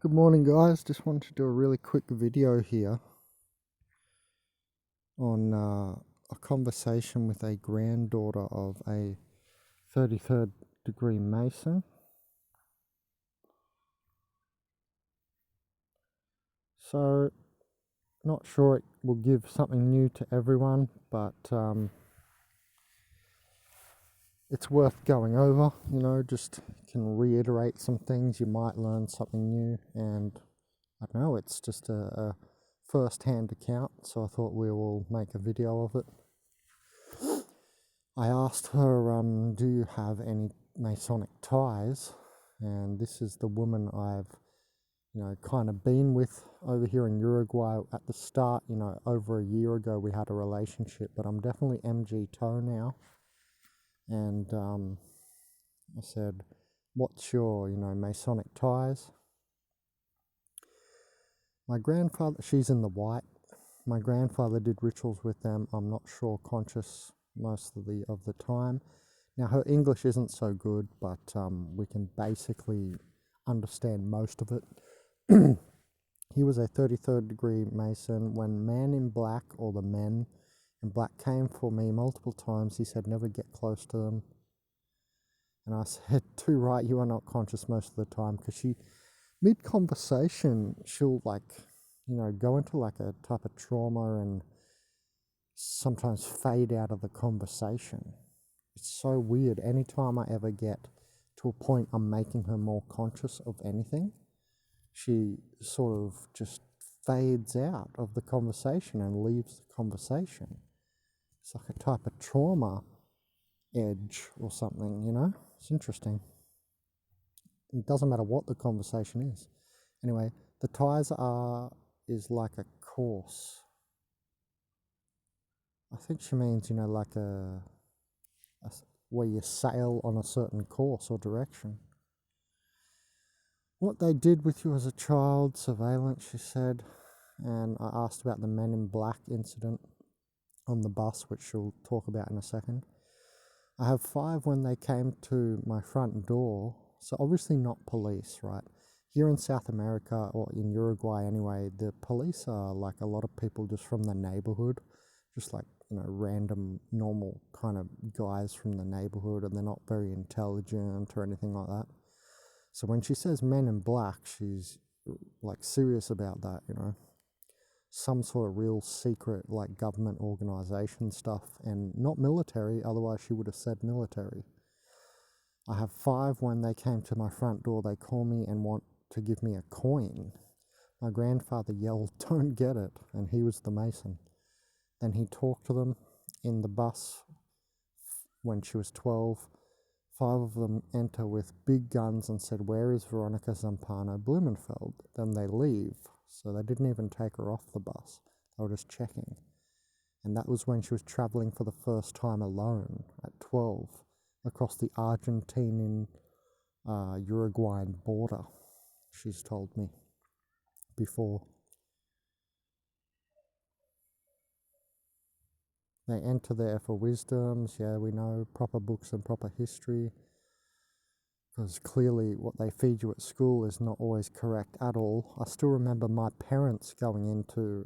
Good morning, guys. Just wanted to do a really quick video here on a conversation with a granddaughter of a 33rd degree Mason. So, not sure it will give something new to everyone, but it's worth going over, just can reiterate some things, you might learn something new, and I don't know, it's just a first-hand account, so I thought we will make a video of it. I asked her, do you have any Masonic ties? And this is the woman I've, kind of been with over here in Uruguay at the start. Over a year ago we had a relationship, but I'm definitely MG toe now. And I said, what's your, Masonic ties? My grandfather, she's in the white. My grandfather did rituals with them. I'm not sure conscious most of the time. Now, her English isn't so good, but we can basically understand most of it. He was a 33rd degree Mason. When Man in Black, or the men in black, came for me multiple times, he said never get close to them. And I said, too right, you are not conscious most of the time, because she, mid-conversation, she'll go into like a type of trauma and sometimes fade out of the conversation. It's so weird. Anytime I ever get to a point I'm making her more conscious of anything, she sort of just fades out of the conversation and leaves the conversation. It's like a type of trauma edge or something, It's interesting. It doesn't matter what the conversation is. Anyway, the ties is like a course. I think she means, like where you sail on a certain course or direction. What they did with you as a child, surveillance, she said. And I asked about the Men in Black incident on the bus, which she'll talk about in a second. I have 5 when they came to my front door. So obviously not police, right? Here in South America, or in Uruguay anyway, the police are like a lot of people just from the neighborhood, just like, random, normal kind of guys from the neighborhood, and they're not very intelligent or anything like that. So when she says Men in Black, she's like serious about that, some sort of real secret, like government organization stuff, and not military, otherwise she would have said military. I have 5 when they came to my front door, they call me and want to give me a coin. My grandfather yelled, don't get it, and he was the Mason. Then he talked to them in the bus when she was 12. 5 of them enter with big guns and said, where is Veronica ZUMPANO BLUMENFELD? Then they leave. So they didn't even take her off the bus. They were just checking. And that was when she was traveling for the first time alone at 12 across the Argentinian Uruguayan border, she's told me before. They enter there for wisdoms. Yeah, we know, proper books and proper history. Because clearly what they feed you at school is not always correct at all. I still remember my parents going into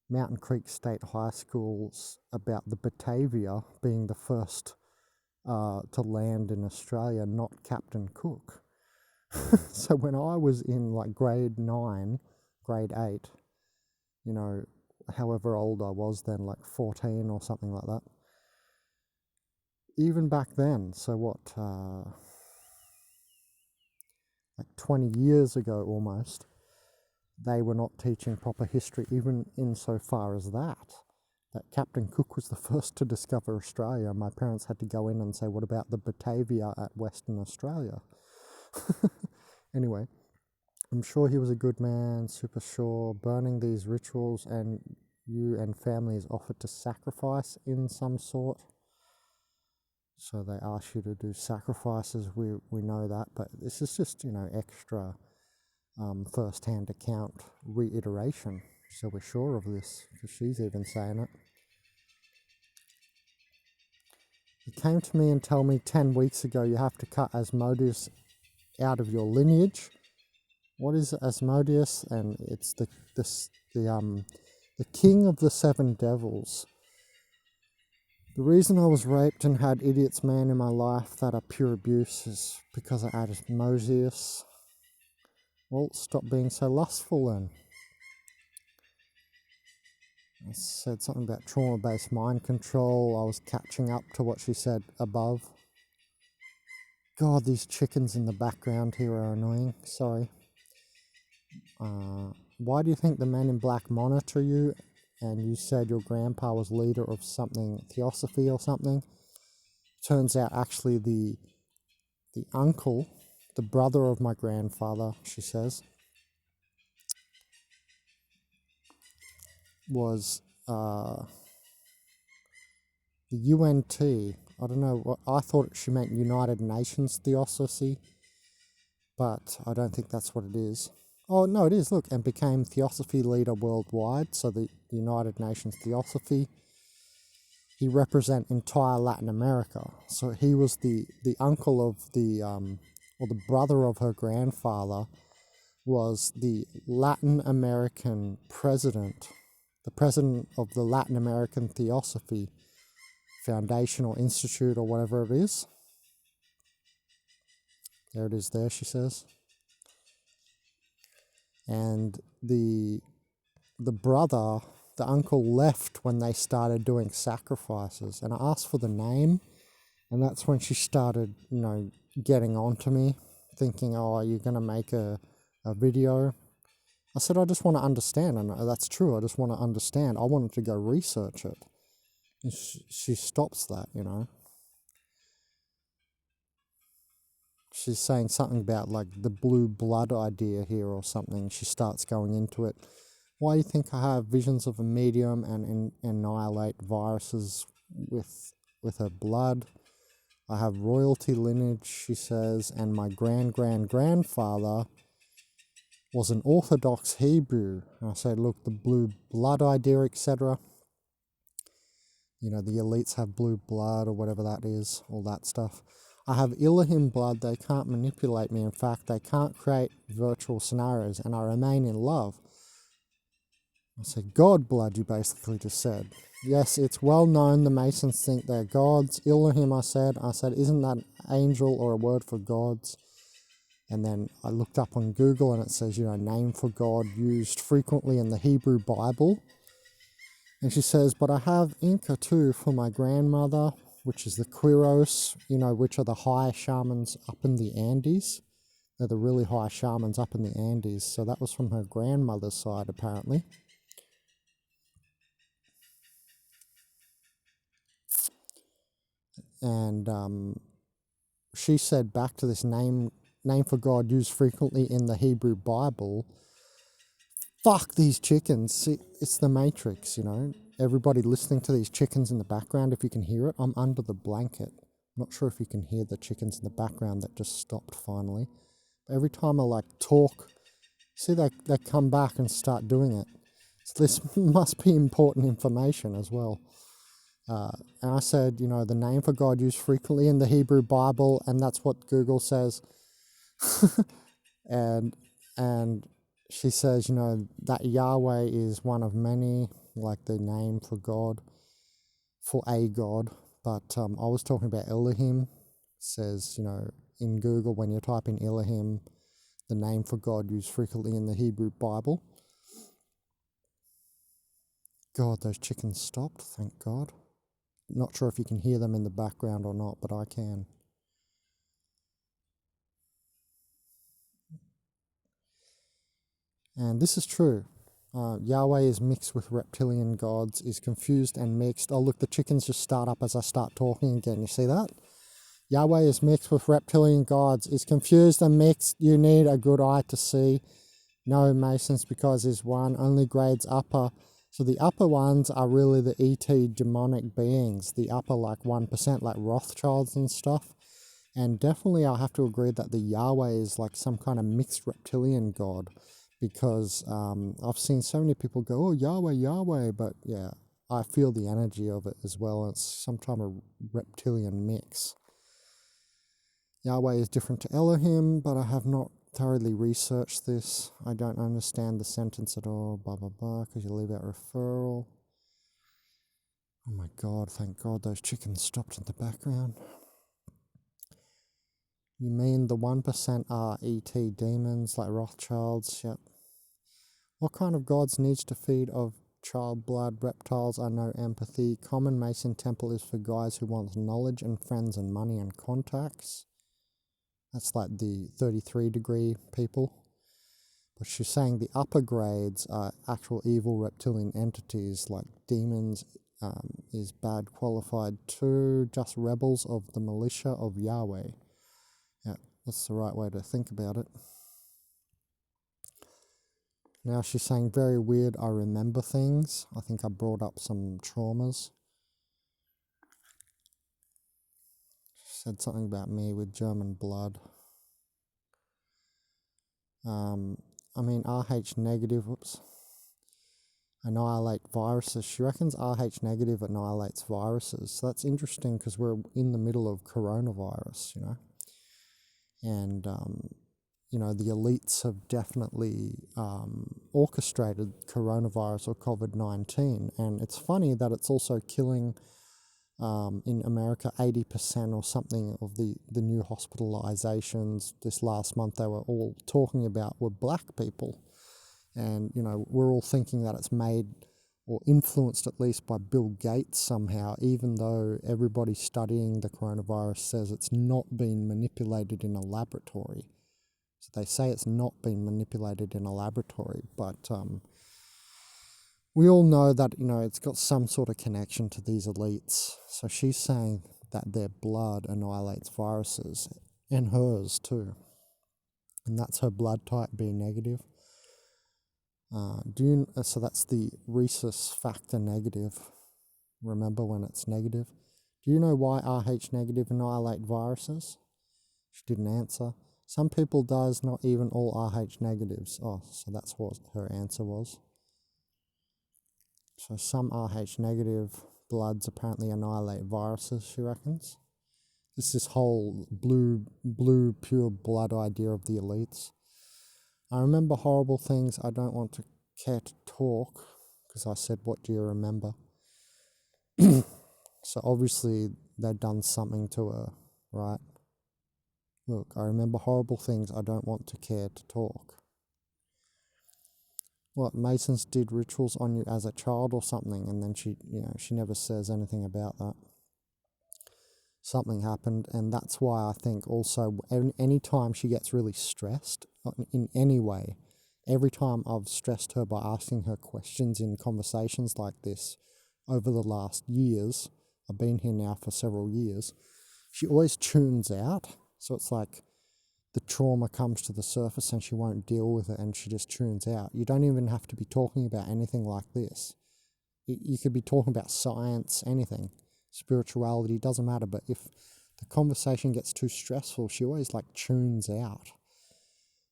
Mountain Creek State High Schools about the Batavia being the first to land in Australia, not Captain Cook. So when I was in like grade 9, grade 8, however old I was then, like 14 or something like that. Even back then, so what, like 20 years ago almost, they were not teaching proper history, even insofar as that Captain Cook was the first to discover Australia. My parents had to go in and say, what about the Batavia at Western Australia? Anyway, I'm sure he was a good man, super sure, burning these rituals, and you and family is offered to sacrifice in some sort. So they ask you to do sacrifices, we know that, but this is just, extra first-hand account reiteration. So we're sure of this, because she's even saying it. He came to me and told me 10 weeks ago you have to cut Asmodeus out of your lineage. what is Asmodeus? And it's the king of the seven devils. The reason I was raped and had idiots man in my life that are pure abuse is because I had Asmodeus. Well, stop being so lustful then. I said something about trauma-based mind control. I was catching up to what she said above. God, these chickens in the background here are annoying. Sorry. Why do you think the men in black monitor you? And you said your grandpa was leader of something, Theosophy or something. Turns out actually the uncle, the brother of my grandfather, she says, was the UNT. I don't know what I thought she meant United Nations Theosophy, but I don't think that's what it is. Oh no, it is. Look, and became Theosophy leader worldwide. So the United Nations Theosophy. He represent entire Latin America. So he was the uncle of the or the brother of her grandfather was the Latin American president, the president of the Latin American Theosophy Foundation or Institute or whatever it is. There it is there, she says. And the brother, the uncle left when they started doing sacrifices. And I asked for the name, and that's when she started, getting onto me, thinking, oh, are you going to make a video? I said, I just want to understand. And that's true. I just want to understand. I wanted to go research it. And she stops that, She's saying something about like the blue blood idea here or something. She starts going into it. Why do you think I have visions of a medium and annihilate viruses with her blood? I have royalty lineage, she says, and my grandfather was an Orthodox Hebrew. And I said, look, the blue blood idea, etc. The elites have blue blood or whatever that is, all that stuff. I have Elohim blood. They can't manipulate me. In fact, they can't create virtual scenarios, and I remain in love. I said, God blood, you basically just said. Yes, it's well known the Masons think they're gods. Elohim, I said, isn't that an angel or a word for gods? And then I looked up on Google and it says, name for God used frequently in the Hebrew Bible. And she says, but I have Inca too for my grandmother, which is the Quiros, which are the high shamans up in the Andes. They're the really high shamans up in the Andes. So that was from her grandmother's side, apparently. And she said back to this name for God used frequently in the Hebrew Bible. Fuck these chickens. See, it's the Matrix, Everybody listening to these chickens in the background, if you can hear it, I'm under the blanket. Not sure if you can hear the chickens in the background that just stopped finally. But every time I talk, see they come back and start doing it. So this must be important information as well. And I said, the name for God used frequently in the Hebrew Bible, and that's what Google says. and she says, that Yahweh is one of many, like the name for God, for a God. But I was talking about Elohim. It says, in Google, when you type in Elohim, the name for God used frequently in the Hebrew Bible. God, those chickens stopped, thank God. Not sure if you can hear them in the background or not, but I can. And this is true. Yahweh is mixed with reptilian gods, is confused and mixed. Oh, look, the chickens just start up as I start talking again. You see that? Yahweh is mixed with reptilian gods, is confused and mixed. You need a good eye to see. No Masons, because is one, only grades upper. So the upper ones are really the ET demonic beings, the upper 1%, like Rothschilds and stuff. And definitely I have to agree that the Yahweh is some kind of mixed reptilian god, because I've seen so many people go, oh, Yahweh, Yahweh, but yeah, I feel the energy of it as well. It's some kind of reptilian mix. Yahweh is different to Elohim, but I have not thoroughly researched this. I don't understand the sentence at all, blah, blah, blah, because you leave out referral. Oh my God, thank God those chickens stopped in the background. You mean the 1% are ET demons like Rothschilds? Yep. What kind of gods needs to feed of child blood? Reptiles are no empathy. Common Mason temple is for guys who want knowledge and friends and money and contacts. That's like the 33-degree people. But she's saying the upper grades are actual evil reptilian entities like demons, is bad qualified too, just rebels of the militia of Yahweh. Yeah, that's the right way to think about it. Now she's saying very weird, I remember things. I think I brought up some traumas. She said something about me with German blood. I mean RH negative, annihilate viruses. She reckons RH negative annihilates viruses. So that's interesting because we're in the middle of coronavirus, you know. And, you know, the elites have definitely orchestrated coronavirus or COVID-19. And it's funny that it's also killing, in America, 80% or something of the new hospitalizations this last month they were all talking about were black people. And, you know, we're all thinking that it's made or influenced at least by Bill Gates somehow, even though everybody studying the coronavirus says it's not been manipulated in a laboratory. So they say it's not been manipulated in a laboratory, but we all know that, you know, it's got some sort of connection to these elites. So she's saying that their blood annihilates viruses, and hers too. And that's her blood type, B negative. So that's the rhesus factor negative. Remember when it's negative? Do you know why RH negative annihilate viruses? She didn't answer. Some people does, not even all RH negatives. Oh, so that's what her answer was. So some RH negative bloods apparently annihilate viruses, she reckons. This whole blue pure blood idea of the elites. I remember horrible things. I don't want to care to talk because I said, what do you remember? So obviously they've done something to her, right? Look, I remember horrible things. I don't want to care to talk. What, Masons did rituals on you as a child or something? And then she never says anything about that. Something happened, and that's why I think also any time she gets really stressed in any way, every time I've stressed her by asking her questions in conversations like this over the last years, I've been here now for several years, she always tunes out. So it's like the trauma comes to the surface and she won't deal with it and she just tunes out. You don't even have to be talking about anything like this. You could be talking about science, anything. Spirituality, doesn't matter, but if the conversation gets too stressful, she always like tunes out.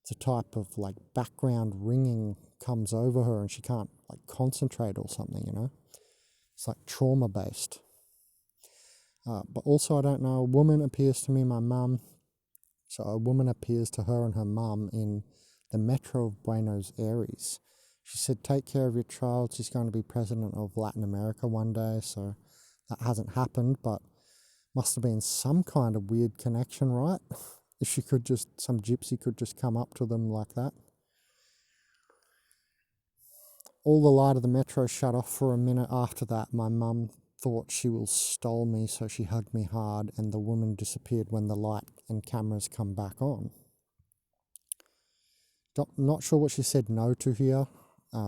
It's a type of like background ringing comes over her and she can't like concentrate or something, you know. It's like trauma based. But also I don't know, a woman appears to me, my mum, so a woman appears to her and her mum in the metro of Buenos Aires. She said, take care of your child, she's going to be president of Latin America one day, so that hasn't happened, but must have been some kind of weird connection, right? If she could just, some gypsy could just come up to them like that. All the light of the metro shut off for a minute after that. My mum thought she will stole me, so she hugged me hard, and the woman disappeared when the light and cameras come back on. Not sure what she said no to here.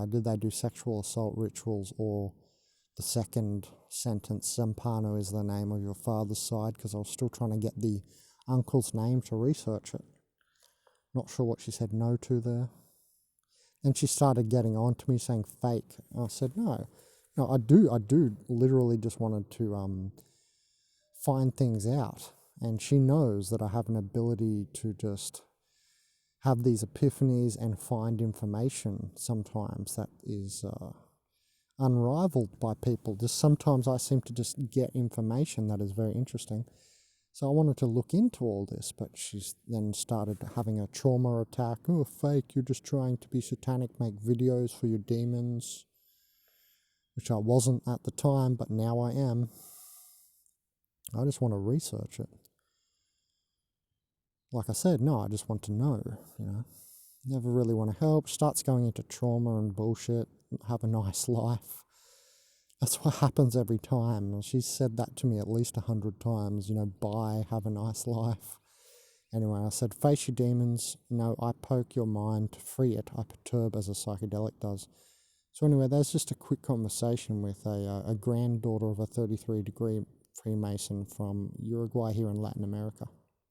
Did they do sexual assault rituals, or the second sentence, ZUMPANO is the name of your father's side, because I was still trying to get the uncle's name to research it. Not sure what she said no to there. And she started getting on to me saying fake. I said, no, I do literally just wanted to find things out. And she knows that I have an ability to just have these epiphanies and find information sometimes that is unrivaled by people. Just sometimes I seem to just get information that is very interesting. So I wanted to look into all this, but she's then started having a trauma attack. Oh, fake, you're just trying to be satanic, make videos for your demons. Which I wasn't at the time, but now I am. I just want to research it. Like I said, no, I just want to know, Never really want to help. Starts going into trauma and bullshit. Have a nice life. That's what happens every time. She's said that to me at least 100 times. Bye, have a nice life. Anyway, I said, face your demons. No, I poke your mind to free it. I perturb as a psychedelic does. So anyway, that's just a quick conversation with a granddaughter of a 33-degree Freemason from Uruguay here in Latin America.